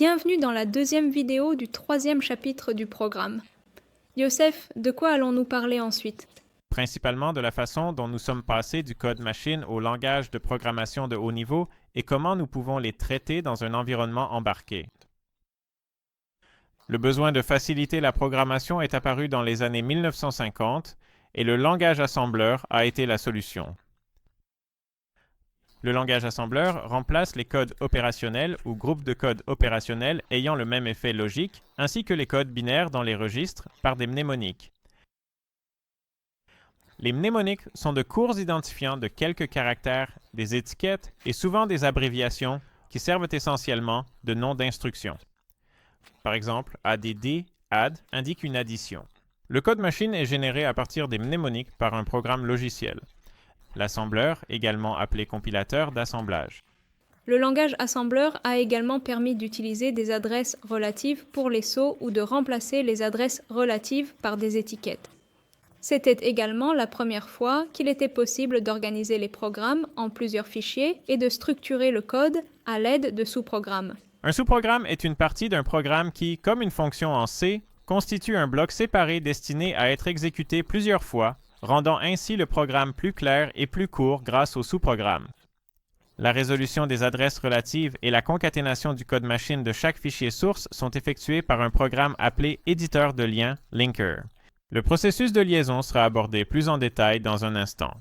Bienvenue dans la deuxième vidéo du troisième chapitre du programme. Youssef, de quoi allons-nous parler ensuite? Principalement de la façon dont nous sommes passés du code machine au langage de programmation de haut niveau et comment nous pouvons les traiter dans un environnement embarqué. Le besoin de faciliter la programmation est apparu dans les années 1950 et le langage assembleur a été la solution. Le langage assembleur remplace les codes opérationnels ou groupes de codes opérationnels ayant le même effet logique, ainsi que les codes binaires dans les registres par des mnémoniques. Les mnémoniques sont de courts identifiants de quelques caractères, des étiquettes et souvent des abréviations qui servent essentiellement de noms d'instructions. Par exemple, ADD, add, indique une addition. Le code machine est généré à partir des mnémoniques par un programme logiciel. L'assembleur, également appelé compilateur d'assemblage. Le langage assembleur a également permis d'utiliser des adresses relatives pour les sauts ou de remplacer les adresses relatives par des étiquettes. C'était également la première fois qu'il était possible d'organiser les programmes en plusieurs fichiers et de structurer le code à l'aide de sous-programmes. Un sous-programme est une partie d'un programme qui, comme une fonction en C, constitue un bloc séparé destiné à être exécuté plusieurs fois, rendant ainsi le programme plus clair et plus court grâce au sous-programme. La résolution des adresses relatives et la concaténation du code machine de chaque fichier source sont effectuées par un programme appelé éditeur de liens, linker. Le processus de liaison sera abordé plus en détail dans un instant.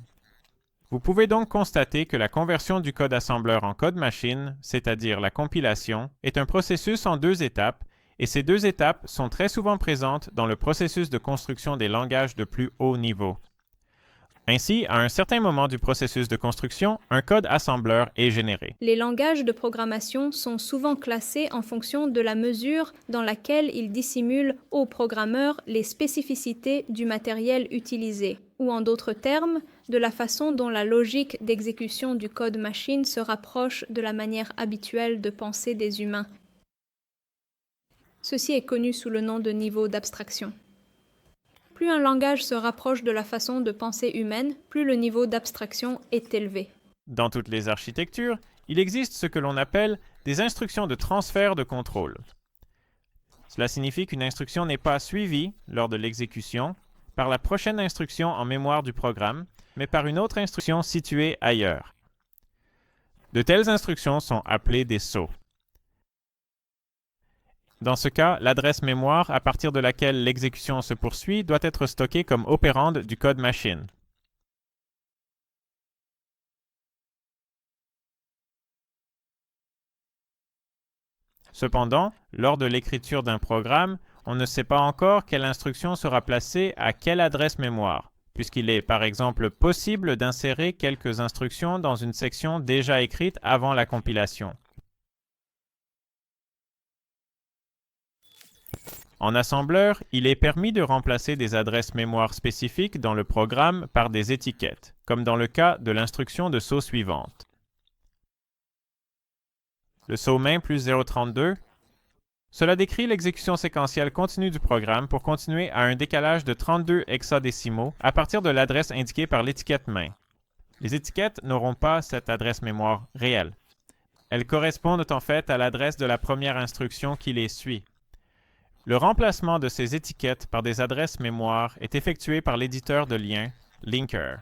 Vous pouvez donc constater que la conversion du code assembleur en code machine, c'est-à-dire la compilation, est un processus en deux étapes, et ces deux étapes sont très souvent présentes dans le processus de construction des langages de plus haut niveau. Ainsi, à un certain moment du processus de construction, un code assembleur est généré. Les langages de programmation sont souvent classés en fonction de la mesure dans laquelle ils dissimulent aux programmeurs les spécificités du matériel utilisé, ou en d'autres termes, de la façon dont la logique d'exécution du code machine se rapproche de la manière habituelle de penser des humains. Ceci est connu sous le nom de niveau d'abstraction. Plus un langage se rapproche de la façon de penser humaine, plus le niveau d'abstraction est élevé. Dans toutes les architectures, il existe ce que l'on appelle des instructions de transfert de contrôle. Cela signifie qu'une instruction n'est pas suivie, lors de l'exécution, par la prochaine instruction en mémoire du programme, mais par une autre instruction située ailleurs. De telles instructions sont appelées des sauts. Dans ce cas, l'adresse mémoire à partir de laquelle l'exécution se poursuit doit être stockée comme opérande du code machine. Cependant, lors de l'écriture d'un programme, on ne sait pas encore quelle instruction sera placée à quelle adresse mémoire, puisqu'il est par exemple possible d'insérer quelques instructions dans une section déjà écrite avant la compilation. En assembleur, il est permis de remplacer des adresses mémoire spécifiques dans le programme par des étiquettes, comme dans le cas de l'instruction de saut suivante. Le saut main plus 032, cela décrit l'exécution séquentielle continue du programme pour continuer à un décalage de 32 hexadécimaux à partir de l'adresse indiquée par l'étiquette main. Les étiquettes n'auront pas cette adresse mémoire réelle. Elles correspondent en fait à l'adresse de la première instruction qui les suit. Le remplacement de ces étiquettes par des adresses mémoire est effectué par l'éditeur de liens, linker.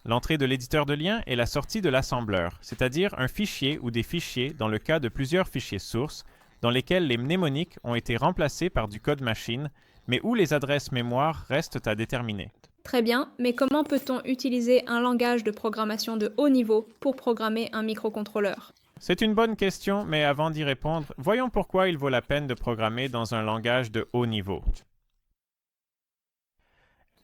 L'entrée de l'éditeur de liens est la sortie de l'assembleur, c'est-à-dire un fichier ou des fichiers dans le cas de plusieurs fichiers sources, dans lesquels les mnémoniques ont été remplacés par du code machine, mais où les adresses mémoire restent à déterminer. Très bien, mais comment peut-on utiliser un langage de programmation de haut niveau pour programmer un microcontrôleur? C'est une bonne question, mais avant d'y répondre, voyons pourquoi il vaut la peine de programmer dans un langage de haut niveau.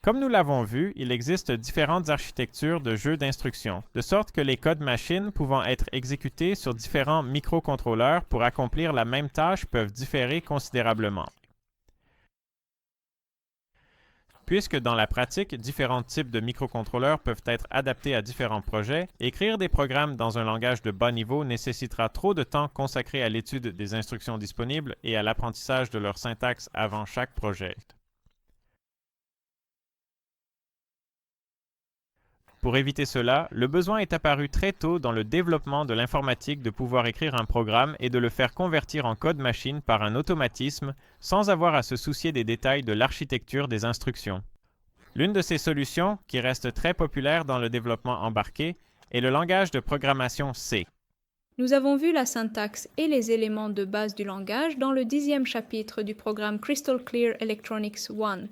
Comme nous l'avons vu, il existe différentes architectures de jeux d'instructions, de sorte que les codes machines pouvant être exécutés sur différents microcontrôleurs pour accomplir la même tâche peuvent différer considérablement. Puisque dans la pratique, différents types de microcontrôleurs peuvent être adaptés à différents projets, écrire des programmes dans un langage de bas niveau nécessitera trop de temps consacré à l'étude des instructions disponibles et à l'apprentissage de leur syntaxe avant chaque projet. Pour éviter cela, le besoin est apparu très tôt dans le développement de l'informatique de pouvoir écrire un programme et de le faire convertir en code machine par un automatisme sans avoir à se soucier des détails de l'architecture des instructions. L'une de ces solutions, qui reste très populaire dans le développement embarqué, est le langage de programmation C. Nous avons vu la syntaxe et les éléments de base du langage dans le 10e chapitre du programme Crystal Clear Electronics 1.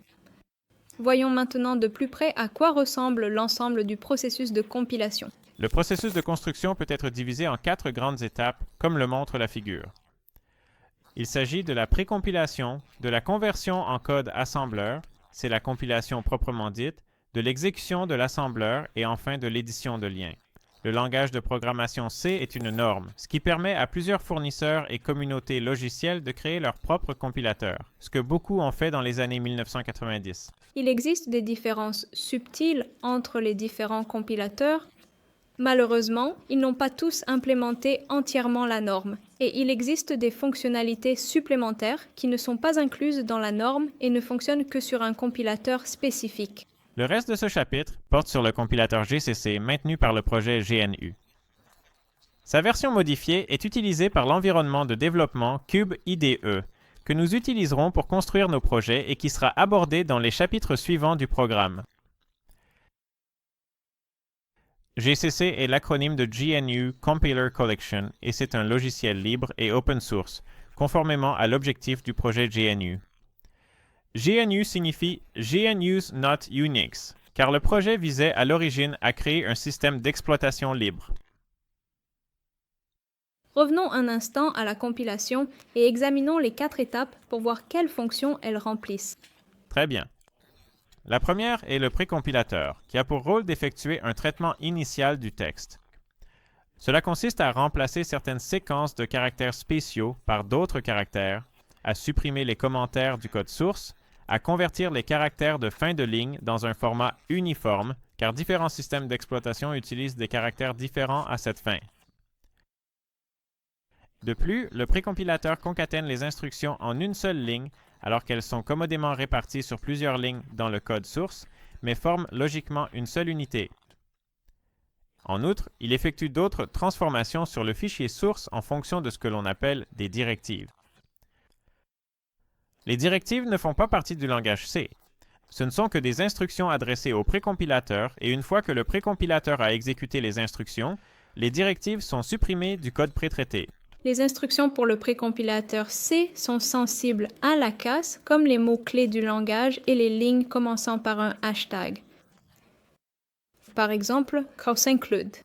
Voyons maintenant de plus près à quoi ressemble l'ensemble du processus de compilation. Le processus de construction peut être divisé en 4 grandes étapes, comme le montre la figure. Il s'agit de la précompilation, de la conversion en code assembleur, c'est la compilation proprement dite, de l'exécution de l'assembleur et enfin de l'édition de liens. Le langage de programmation C est une norme, ce qui permet à plusieurs fournisseurs et communautés logicielles de créer leur propre compilateur, ce que beaucoup ont fait dans les années 1990. Il existe des différences subtiles entre les différents compilateurs. Malheureusement, ils n'ont pas tous implémenté entièrement la norme, et il existe des fonctionnalités supplémentaires qui ne sont pas incluses dans la norme et ne fonctionnent que sur un compilateur spécifique. Le reste de ce chapitre porte sur le compilateur GCC maintenu par le projet GNU. Sa version modifiée est utilisée par l'environnement de développement Cube IDE, que nous utiliserons pour construire nos projets et qui sera abordé dans les chapitres suivants du programme. GCC est l'acronyme de GNU Compiler Collection et c'est un logiciel libre et open source, conformément à l'objectif du projet GNU. GNU signifie GNU's Not Unix, car le projet visait à l'origine à créer un système d'exploitation libre. Revenons un instant à la compilation et examinons les 4 étapes pour voir quelles fonctions elles remplissent. Très bien. La première est le précompilateur, qui a pour rôle d'effectuer un traitement initial du texte. Cela consiste à remplacer certaines séquences de caractères spéciaux par d'autres caractères, à supprimer les commentaires du code source, à convertir les caractères de fin de ligne dans un format uniforme, car différents systèmes d'exploitation utilisent des caractères différents à cette fin. De plus, le précompilateur concatène les instructions en une seule ligne, alors qu'elles sont commodément réparties sur plusieurs lignes dans le code source, mais forment logiquement une seule unité. En outre, il effectue d'autres transformations sur le fichier source en fonction de ce que l'on appelle des directives. Les directives ne font pas partie du langage C. Ce ne sont que des instructions adressées au précompilateur et une fois que le précompilateur a exécuté les instructions, les directives sont supprimées du code prétraité. Les instructions pour le précompilateur C sont sensibles à la casse, comme les mots-clés du langage et les lignes commençant par un hashtag. Par exemple, cross-include.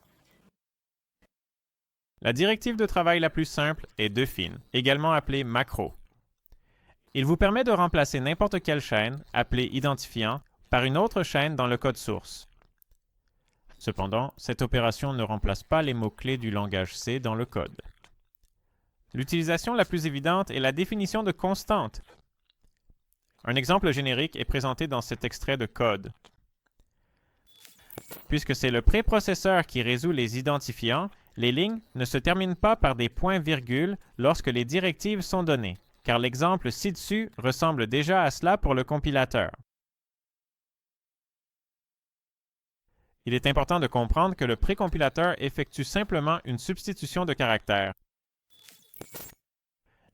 La directive de travail la plus simple est define, également appelée macro. Il vous permet de remplacer n'importe quelle chaîne, appelée identifiant, par une autre chaîne dans le code source. Cependant, cette opération ne remplace pas les mots-clés du langage C dans le code. L'utilisation la plus évidente est la définition de constante. Un exemple générique est présenté dans cet extrait de code. Puisque c'est le préprocesseur qui résout les identifiants, les lignes ne se terminent pas par des points-virgules lorsque les directives sont données, car l'exemple ci-dessus ressemble déjà à cela pour le compilateur. Il est important de comprendre que le précompilateur effectue simplement une substitution de caractères.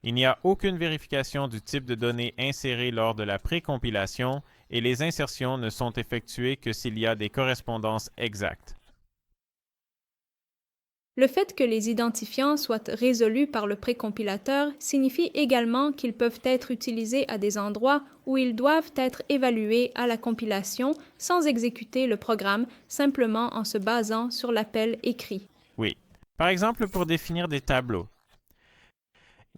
Il n'y a aucune vérification du type de données insérées lors de la précompilation et les insertions ne sont effectuées que s'il y a des correspondances exactes. Le fait que les identifiants soient résolus par le précompilateur signifie également qu'ils peuvent être utilisés à des endroits où ils doivent être évalués à la compilation sans exécuter le programme simplement en se basant sur l'appel écrit. Oui. Par exemple, pour définir des tableaux.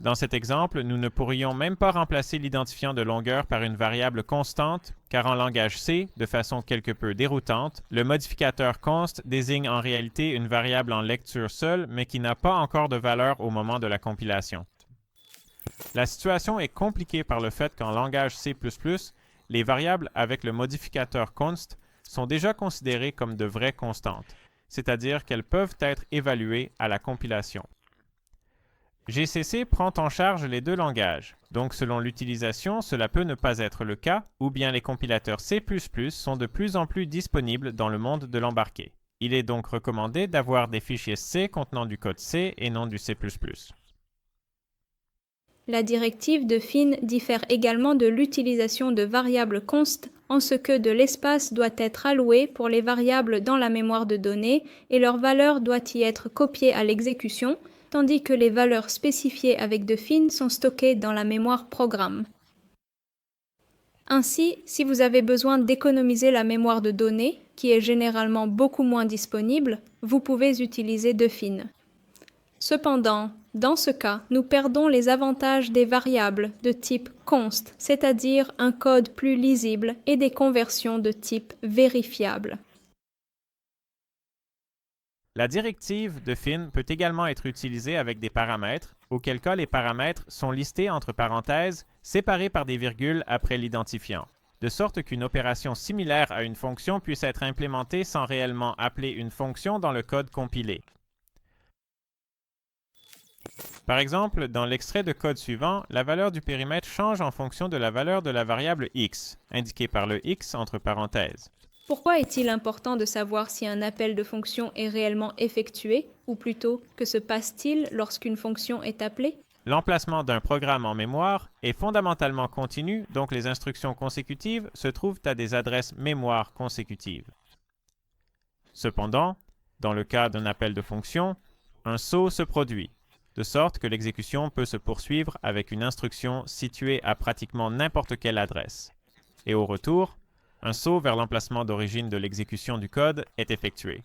Dans cet exemple, nous ne pourrions même pas remplacer l'identifiant de longueur par une variable constante, car en langage C, de façon quelque peu déroutante, le modificateur const désigne en réalité une variable en lecture seule, mais qui n'a pas encore de valeur au moment de la compilation. La situation est compliquée par le fait qu'en langage C++, les variables avec le modificateur const sont déjà considérées comme de vraies constantes, c'est-à-dire qu'elles peuvent être évaluées à la compilation. GCC prend en charge les deux langages, donc selon l'utilisation, cela peut ne pas être le cas, ou bien les compilateurs C++ sont de plus en plus disponibles dans le monde de l'embarqué. Il est donc recommandé d'avoir des fichiers C contenant du code C et non du C++. La directive de Fin diffère également de l'utilisation de variables const en ce que de l'espace doit être alloué pour les variables dans la mémoire de données et leur valeur doit y être copiée à l'exécution, tandis que les valeurs spécifiées avec de Fin sont stockées dans la mémoire programme. Ainsi, si vous avez besoin d'économiser la mémoire de données, qui est généralement beaucoup moins disponible, vous pouvez utiliser de Fin. Cependant, dans ce cas, nous perdons les avantages des variables de type const, c'est-à-dire un code plus lisible et des conversions de type vérifiable. La directive de Fin peut également être utilisée avec des paramètres, auquel cas les paramètres sont listés entre parenthèses, séparés par des virgules après l'identifiant, de sorte qu'une opération similaire à une fonction puisse être implémentée sans réellement appeler une fonction dans le code compilé. Par exemple, dans l'extrait de code suivant, la valeur du périmètre change en fonction de la valeur de la variable x, indiquée par le x entre parenthèses. Pourquoi est-il important de savoir si un appel de fonction est réellement effectué, ou plutôt, que se passe-t-il lorsqu'une fonction est appelée? L'emplacement d'un programme en mémoire est fondamentalement continu, donc les instructions consécutives se trouvent à des adresses mémoire consécutives. Cependant, dans le cas d'un appel de fonction, un saut se produit, de sorte que l'exécution peut se poursuivre avec une instruction située à pratiquement n'importe quelle adresse. Et au retour, un saut vers l'emplacement d'origine de l'exécution du code est effectué.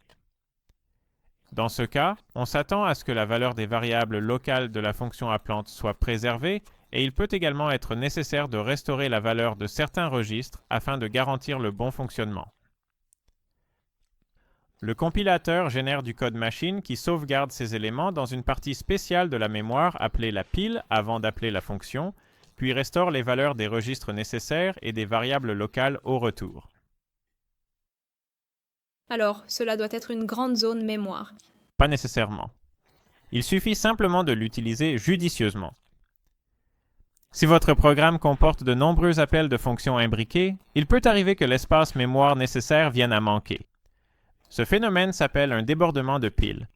Dans ce cas, on s'attend à ce que la valeur des variables locales de la fonction appelante soit préservée et il peut également être nécessaire de restaurer la valeur de certains registres afin de garantir le bon fonctionnement. Le compilateur génère du code machine qui sauvegarde ces éléments dans une partie spéciale de la mémoire appelée la pile avant d'appeler la fonction, puis restaure les valeurs des registres nécessaires et des variables locales au retour. Alors, cela doit être une grande zone mémoire. Pas nécessairement. Il suffit simplement de l'utiliser judicieusement. Si votre programme comporte de nombreux appels de fonctions imbriqués, il peut arriver que l'espace mémoire nécessaire vienne à manquer. Ce phénomène s'appelle un débordement de pile.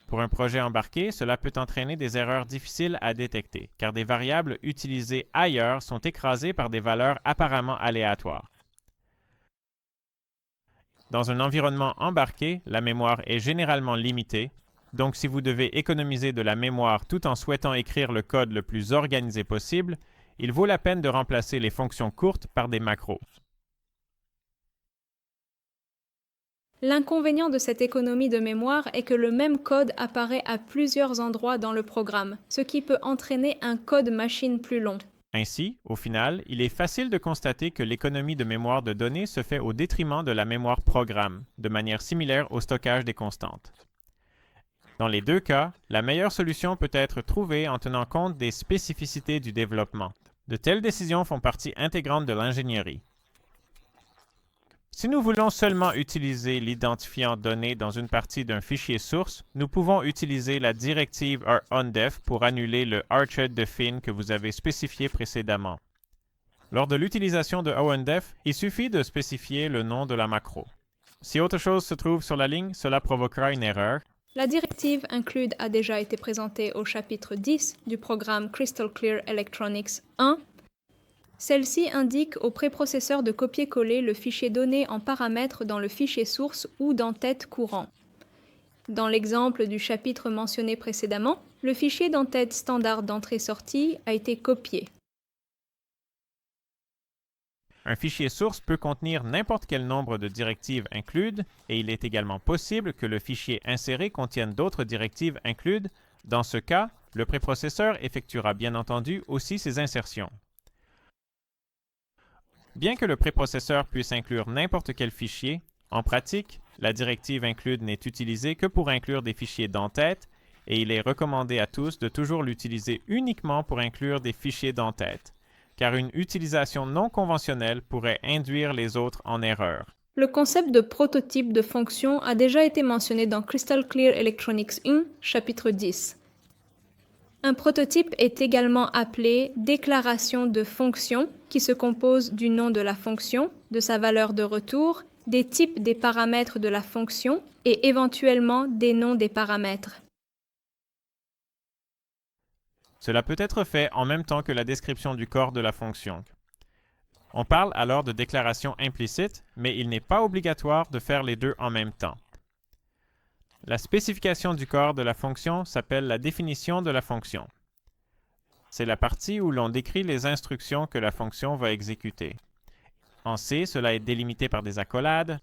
Pour un projet embarqué, cela peut entraîner des erreurs difficiles à détecter, car des variables utilisées ailleurs sont écrasées par des valeurs apparemment aléatoires. Dans un environnement embarqué, la mémoire est généralement limitée, donc si vous devez économiser de la mémoire tout en souhaitant écrire le code le plus organisé possible, il vaut la peine de remplacer les fonctions courtes par des macros. L'inconvénient de cette économie de mémoire est que le même code apparaît à plusieurs endroits dans le programme, ce qui peut entraîner un code machine plus long. Ainsi, au final, il est facile de constater que l'économie de mémoire de données se fait au détriment de la mémoire programme, de manière similaire au stockage des constantes. Dans les deux cas, la meilleure solution peut être trouvée en tenant compte des spécificités du développement. De telles décisions font partie intégrante de l'ingénierie. Si nous voulons seulement utiliser l'identifiant donné dans une partie d'un fichier source, nous pouvons utiliser la directive onDef pour annuler le arched de Fin que vous avez spécifié précédemment. Lors de l'utilisation de onDef, il suffit de spécifier le nom de la macro. Si autre chose se trouve sur la ligne, cela provoquera une erreur. La directive include a déjà été présentée au chapitre 10 du programme Crystal Clear Electronics 1. Celle-ci indique au préprocesseur de copier-coller le fichier donné en paramètres dans le fichier source ou d'entête courant. Dans l'exemple du chapitre mentionné précédemment, le fichier d'entête standard d'entrée-sortie a été copié. Un fichier source peut contenir n'importe quel nombre de directives include et il est également possible que le fichier inséré contienne d'autres directives include. Dans ce cas, le préprocesseur effectuera bien entendu aussi ces insertions. Bien que le préprocesseur puisse inclure n'importe quel fichier, en pratique, la directive include n'est utilisée que pour inclure des fichiers d'entête et il est recommandé à tous de toujours l'utiliser uniquement pour inclure des fichiers d'entête, car une utilisation non conventionnelle pourrait induire les autres en erreur. Le concept de prototype de fonction a déjà été mentionné dans Crystal Clear Electronics 1, chapitre 10. Un prototype est également appelé déclaration de fonction, qui se compose du nom de la fonction, de sa valeur de retour, des types des paramètres de la fonction et éventuellement des noms des paramètres. Cela peut être fait en même temps que la description du corps de la fonction. On parle alors de déclaration implicite, mais il n'est pas obligatoire de faire les deux en même temps. La spécification du corps de la fonction s'appelle la définition de la fonction. C'est la partie où l'on décrit les instructions que la fonction va exécuter. En C, cela est délimité par des accolades.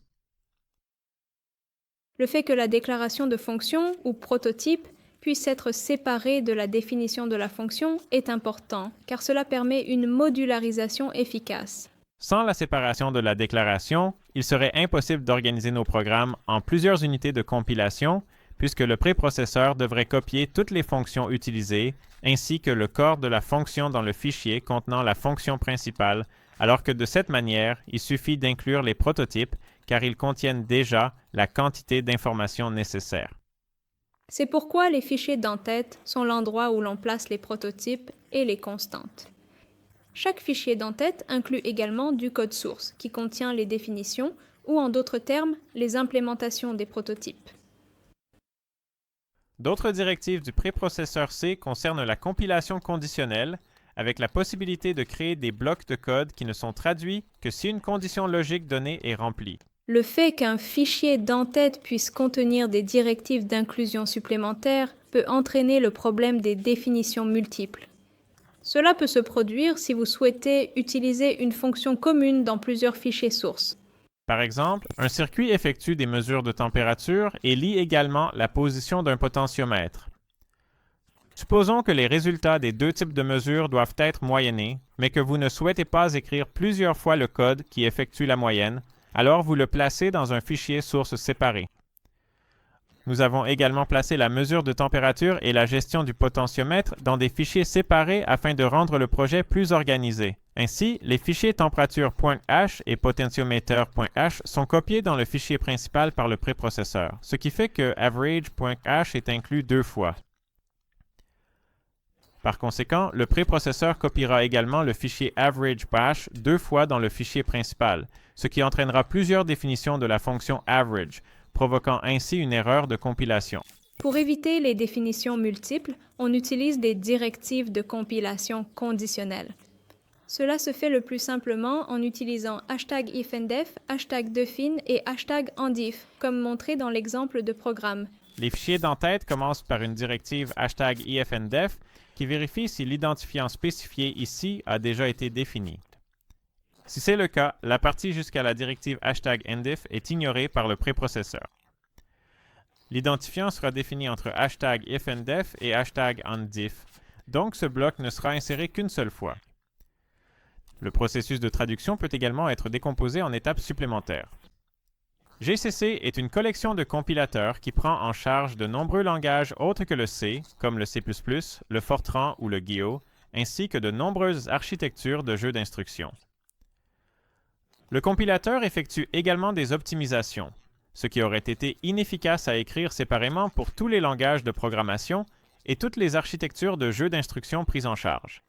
Le fait que la déclaration de fonction, ou prototype, puisse être séparée de la définition de la fonction est important, car cela permet une modularisation efficace. Sans la séparation de la déclaration, il serait impossible d'organiser nos programmes en plusieurs unités de compilation, puisque le préprocesseur devrait copier toutes les fonctions utilisées, ainsi que le corps de la fonction dans le fichier contenant la fonction principale, alors que de cette manière, il suffit d'inclure les prototypes, car ils contiennent déjà la quantité d'informations nécessaires. C'est pourquoi les fichiers d'entête sont l'endroit où l'on place les prototypes et les constantes. Chaque fichier d'entête inclut également du code source, qui contient les définitions, ou en d'autres termes, les implémentations des prototypes. D'autres directives du préprocesseur C concernent la compilation conditionnelle, avec la possibilité de créer des blocs de code qui ne sont traduits que si une condition logique donnée est remplie. Le fait qu'un fichier d'entête puisse contenir des directives d'inclusion supplémentaires peut entraîner le problème des définitions multiples. Cela peut se produire si vous souhaitez utiliser une fonction commune dans plusieurs fichiers sources. Par exemple, un circuit effectue des mesures de température et lit également la position d'un potentiomètre. Supposons que les résultats des deux types de mesures doivent être moyennés, mais que vous ne souhaitez pas écrire plusieurs fois le code qui effectue la moyenne, alors vous le placez dans un fichier source séparé. Nous avons également placé la mesure de température et la gestion du potentiomètre dans des fichiers séparés afin de rendre le projet plus organisé. Ainsi, les fichiers température.h et potentiometer.h sont copiés dans le fichier principal par le préprocesseur, ce qui fait que average.h est inclus deux fois. Par conséquent, le préprocesseur copiera également le fichier average.h deux fois dans le fichier principal, ce qui entraînera plusieurs définitions de la fonction average, provoquant ainsi une erreur de compilation. Pour éviter les définitions multiples, on utilise des directives de compilation conditionnelles. Cela se fait le plus simplement en utilisant #ifndef, #define et #endif, comme montré dans l'exemple de programme. Les fichiers d'entête commencent par une directive #ifndef qui vérifie si l'identifiant spécifié ici a déjà été défini. Si c'est le cas, la partie jusqu'à la directive #endif est ignorée par le préprocesseur. L'identifiant sera défini entre #ifndef et #endif, donc ce bloc ne sera inséré qu'une seule fois. Le processus de traduction peut également être décomposé en étapes supplémentaires. GCC est une collection de compilateurs qui prend en charge de nombreux langages autres que le C, comme le C++, le Fortran ou le Go, ainsi que de nombreuses architectures de jeux d'instructions. Le compilateur effectue également des optimisations, ce qui aurait été inefficace à écrire séparément pour tous les langages de programmation et toutes les architectures de jeux d'instructions prises en charge.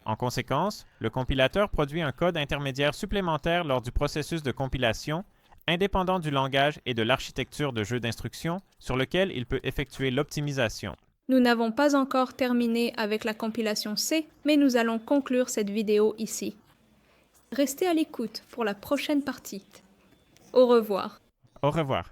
En conséquence, le compilateur produit un code intermédiaire supplémentaire lors du processus de compilation, indépendant du langage et de l'architecture de jeu d'instruction sur lequel il peut effectuer l'optimisation. Nous n'avons pas encore terminé avec la compilation C, mais nous allons conclure cette vidéo ici. Restez à l'écoute pour la prochaine partie. Au revoir. Au revoir.